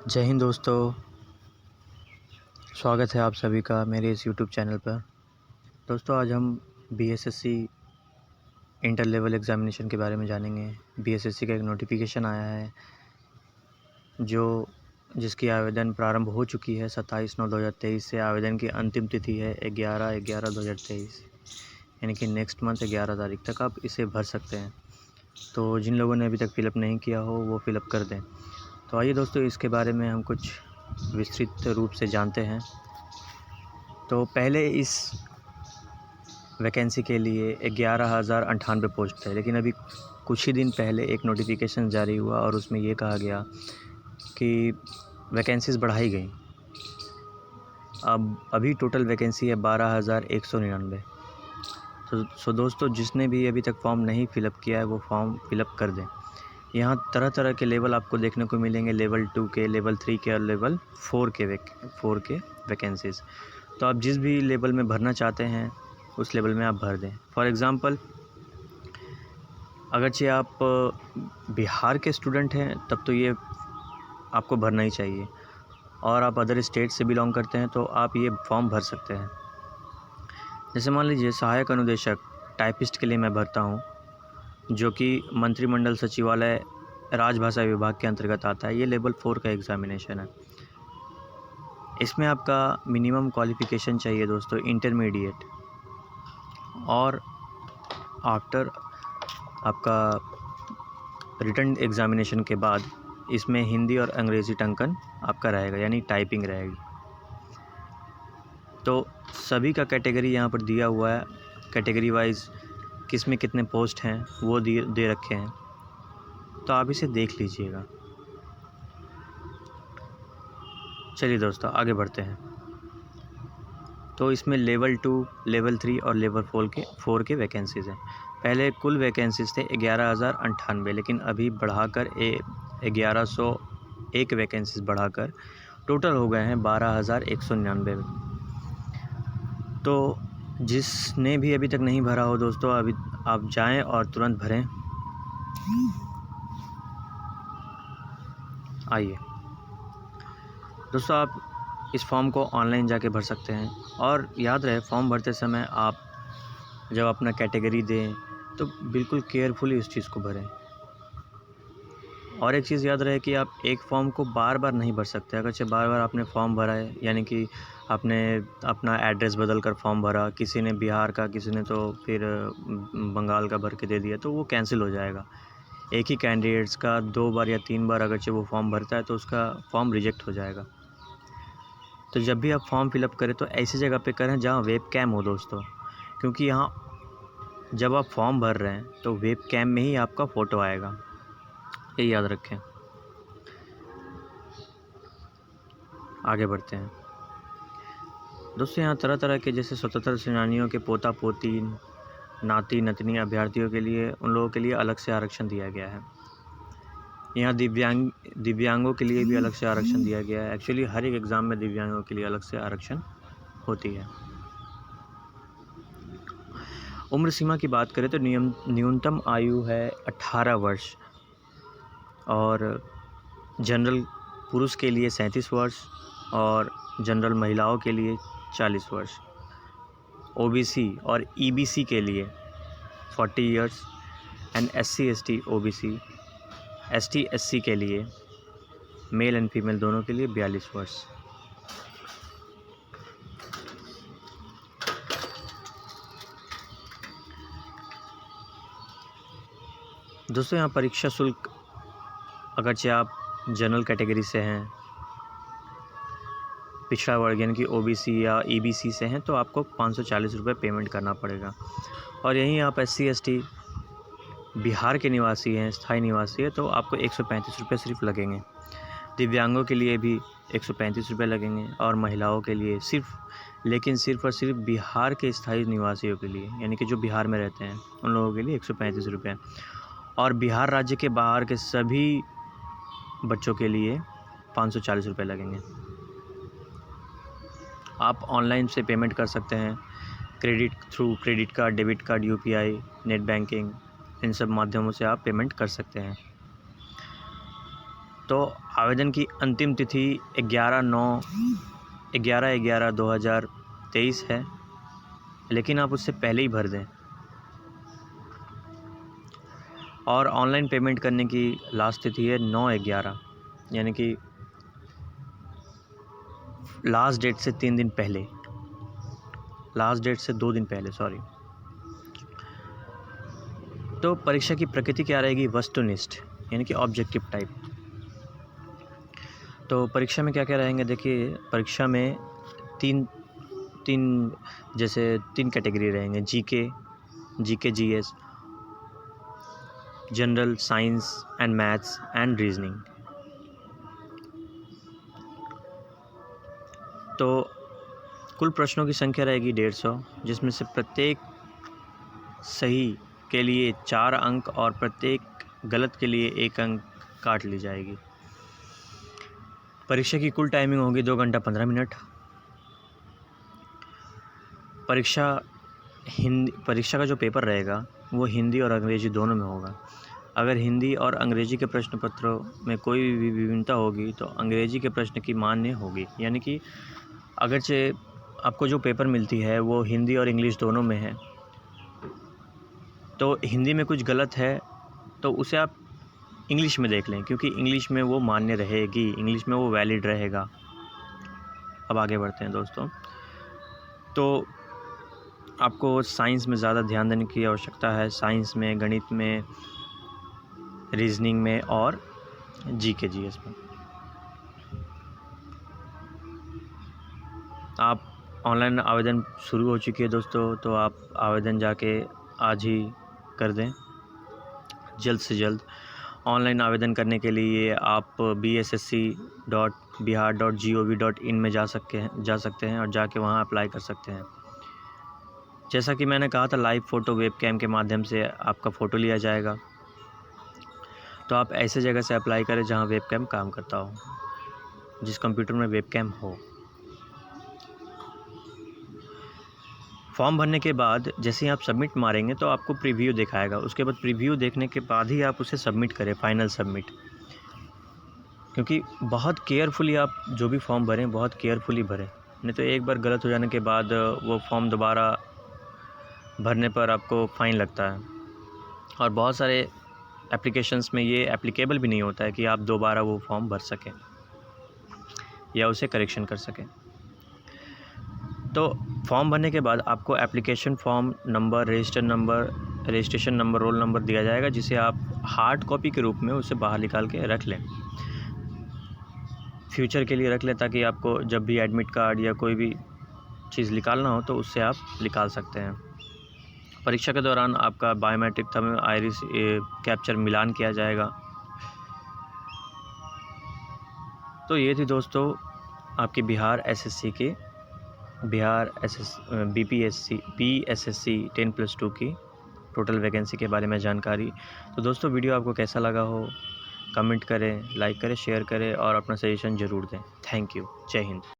जय हिंद दोस्तों, स्वागत है आप सभी का मेरे इस यूट्यूब चैनल पर। दोस्तों आज हम बीएसएससी इंटर लेवल एग्ज़ामिनेशन के बारे में जानेंगे। बीएसएससी का एक नोटिफिकेशन आया है जिसकी आवेदन प्रारंभ हो चुकी है। 27/9/2023 से आवेदन की अंतिम तिथि है 11/11/2023, यानी कि नेक्स्ट मंथ 11 तारीख तक आप इसे भर सकते हैं। तो जिन लोगों ने अभी तक फ़िलअप नहीं किया हो वो फ़िलअप कर दें। तो आइए दोस्तों इसके बारे में हम कुछ विस्तृत रूप से जानते हैं। तो पहले इस वैकेंसी के लिए 11,098 पोस्ट है, लेकिन अभी कुछ ही दिन पहले एक नोटिफिकेशन जारी हुआ और उसमें ये कहा गया कि वैकेंसीज़ बढ़ाई गई। अब अभी टोटल वैकेंसी है 12,199। सो दोस्तों जिसने भी अभी तक फॉर्म नहीं फ़िलअप किया है वो फॉर्म फ़िलअप कर दें। यहाँ तरह तरह के लेवल आपको देखने को मिलेंगे, लेवल 2 के, लेवल 3 के और लेवल 4 के वैकेंसीज़। तो आप जिस भी लेवल में भरना चाहते हैं उस लेवल में आप भर दें। फॉर एग्ज़ाम्पल अगरचे आप बिहार के स्टूडेंट हैं तब तो ये आपको भरना ही चाहिए, और आप अदर स्टेट से बिलोंग करते हैं तो आप ये फॉर्म भर सकते हैं। जैसे मान लीजिए सहायक अनुदेशक टाइपिस्ट के लिए मैं भरता हूँ, जो कि मंत्रिमंडल सचिवालय राजभाषा विभाग के अंतर्गत आता है। ये लेवल 4 का एग्ज़ामिनेशन है। इसमें आपका मिनिमम क्वालिफ़िकेशन चाहिए दोस्तों इंटरमीडिएट, और आफ्टर आपका रिटन एग्ज़ामिनेशन के बाद इसमें हिंदी और अंग्रेज़ी टंकन आपका रहेगा, यानी टाइपिंग रहेगी। तो सभी का कैटेगरी यहाँ पर दिया हुआ है, कैटेगरी वाइज किस में कितने पोस्ट हैं वो दे रखे हैं, तो आप इसे देख लीजिएगा। चलिए दोस्तों आगे बढ़ते हैं। तो इसमें लेवल 2, लेवल 3 और लेवल 4 के वैकेंसीज़ हैं। पहले कुल वैकेंसीज़ थे 11,098, लेकिन अभी बढ़ाकर 1101 वैकेंसीज़ बढ़ाकर टोटल हो गए हैं 12,199। तो जिसने भी अभी तक नहीं भरा हो दोस्तों, अभी आप जाएं और तुरंत भरें। आइए दोस्तों, आप इस फॉर्म को ऑनलाइन जाके भर सकते हैं, और याद रहे फॉर्म भरते समय आप जब अपना कैटेगरी दें तो बिल्कुल केयरफुली उस चीज़ को भरें। और एक चीज़ याद रहे कि आप एक फॉर्म को बार बार नहीं भर सकते। अगर बार बार आपने फॉर्म भरा है, यानी कि आपने अपना एड्रेस बदल कर फॉर्म भरा, किसी ने बिहार का, किसी ने तो फिर बंगाल का भर के दे दिया, तो वो कैंसिल हो जाएगा। एक ही कैंडिडेट्स का 2 बार या 3 बार अगरचे वो फॉर्म भरता है तो उसका फॉर्म रिजेक्ट हो जाएगा। तो जब भी आप फॉर्म फिलअप करें तो ऐसी जगह पे करें जहाँ वेब कैम हो दोस्तों, क्योंकि यहाँ जब आप फॉर्म भर रहे हैं तो वेब कैम में ही आपका फ़ोटो आएगा, ये याद रखें। आगे बढ़ते हैं दोस्तों। यहाँ तरह तरह के जैसे स्वतंत्रता सेनानियों के पोता पोती, नाती नतनी अभ्यर्थियों के लिए, उन लोगों के लिए अलग से आरक्षण दिया गया है। यहाँ दिव्यांगों के लिए भी अलग से आरक्षण दिया गया है। एक्चुअली हर एक एग्ज़ाम में दिव्यांगों के लिए अलग से आरक्षण होती है। उम्र सीमा की बात करें तो न्यूनतम आयु है 18 वर्ष, और जनरल पुरुष के लिए 37 वर्ष, और जनरल महिलाओं के लिए 40 वर्ष, ओबीसी और ईबीसी के लिए 40 years, and SC ST OBC ST SC के लिए मेल एंड फीमेल दोनों के लिए 42 वर्ष। दोस्तों यहाँ परीक्षा शुल्क, अगरचे आप जनरल कैटेगरी से हैं, पिछड़ा वर्ग यानी कि ओबीसी या ईबीसी से हैं, तो आपको 540 रुपये पेमेंट करना पड़ेगा। और यहीं आप एससी एसटी बिहार के निवासी हैं, स्थायी निवासी है, तो आपको 135 रुपये सिर्फ लगेंगे। दिव्यांगों के लिए भी 135 रुपये लगेंगे, और महिलाओं के लिए सिर्फ और सिर्फ बिहार के स्थायी निवासियों के लिए, यानी कि जो बिहार में रहते हैं उन लोगों के लिए 135 रुपये, और बिहार राज्य के बाहर के सभी बच्चों के लिए 540 रुपये लगेंगे। आप ऑनलाइन से पेमेंट कर सकते हैं, credit card, debit card, UPI, net banking, इन सब माध्यमों से आप पेमेंट कर सकते हैं। तो आवेदन की अंतिम तिथि 11/11/2023 है, लेकिन आप उससे पहले ही भर दें। और ऑनलाइन पेमेंट करने की लास्ट तिथि है 9/11, यानी कि लास्ट डेट से 3 दिन पहले, लास्ट डेट से 2 दिन पहले, सॉरी। तो परीक्षा की प्रकृति क्या रहेगी? वस्तुनिष्ठ, यानी कि ऑब्जेक्टिव टाइप। तो परीक्षा में क्या क्या रहेंगे? देखिए, परीक्षा में तीन कैटेगरी रहेंगे: GK, GS, general science and maths and reasoning. तो कुल प्रश्नों की संख्या रहेगी 150, जिसमें से प्रत्येक सही के लिए 4 अंक और प्रत्येक गलत के लिए 1 अंक काट ली जाएगी। परीक्षा की कुल टाइमिंग होगी 2 घंटा 15 मिनट। परीक्षा का जो पेपर रहेगा वो हिंदी और अंग्रेजी दोनों में होगा। अगर हिंदी और अंग्रेजी के प्रश्न पत्रों में कोई भी विभिन्नता होगी तो अंग्रेजी के प्रश्न की मान्य होगी, यानी कि अगरचे आपको जो पेपर मिलती है वो हिंदी और इंग्लिश दोनों में है, तो हिंदी में कुछ गलत है तो उसे आप इंग्लिश में देख लें, क्योंकि इंग्लिश में वो मान्य रहेगी, इंग्लिश में वो वैलिड रहेगा। अब आगे बढ़ते हैं दोस्तों। तो आपको साइंस में ज़्यादा ध्यान देने की आवश्यकता है, साइंस में, गणित में, रीजनिंग में और जीएस में। आप ऑनलाइन आवेदन शुरू हो चुकी है दोस्तों, तो आप आवेदन जाके आज ही कर दें, जल्द से जल्द। ऑनलाइन आवेदन करने के लिए आप bssc.bihar.gov.in में जा सकते हैं और जाके वहाँ अप्लाई कर सकते हैं। जैसा कि मैंने कहा था, लाइव फ़ोटो वेबकैम के माध्यम से आपका फ़ोटो लिया जाएगा। तो आप ऐसे जगह से अप्लाई करें जहाँ वेबकैम काम करता हो, जिस कंप्यूटर में वेबकैम हो। फॉर्म भरने के बाद जैसे ही आप सबमिट मारेंगे तो आपको प्रीव्यू दिखाएगा। उसके बाद प्रीव्यू देखने के बाद ही आप उसे सबमिट करें, फाइनल सबमिट। क्योंकि बहुत केयरफुली आप जो भी फॉर्म भरें, बहुत केयरफुली भरें, नहीं तो एक बार गलत हो जाने के बाद वो फॉर्म दोबारा भरने पर आपको फ़ाइन लगता है। और बहुत सारे एप्लीकेशंस में ये एप्लीकेबल भी नहीं होता है कि आप दोबारा वो फॉर्म भर सकें या उसे करेक्शन कर सकें। तो फॉर्म भरने के बाद आपको application form number, registration number, roll number दिया जाएगा, जिसे आप हार्ड कॉपी के रूप में उसे बाहर निकाल के रख लें, फ्यूचर के लिए रख लें, ताकि आपको जब भी एडमिट कार्ड या कोई भी चीज़ निकालना हो तो उससे आप निकाल सकते हैं। परीक्षा के दौरान आपका बायोमेट्रिक थंब, आइरिस कैप्चर मिलान किया जाएगा। तो ये थी दोस्तों आपकी बिहार PSSC 10+2 की टोटल वैकेंसी के बारे में जानकारी। तो दोस्तों वीडियो आपको कैसा लगा हो, कमेंट करें, लाइक करें, शेयर करें और अपना सजेशन ज़रूर दें। Thank you. जय हिंद।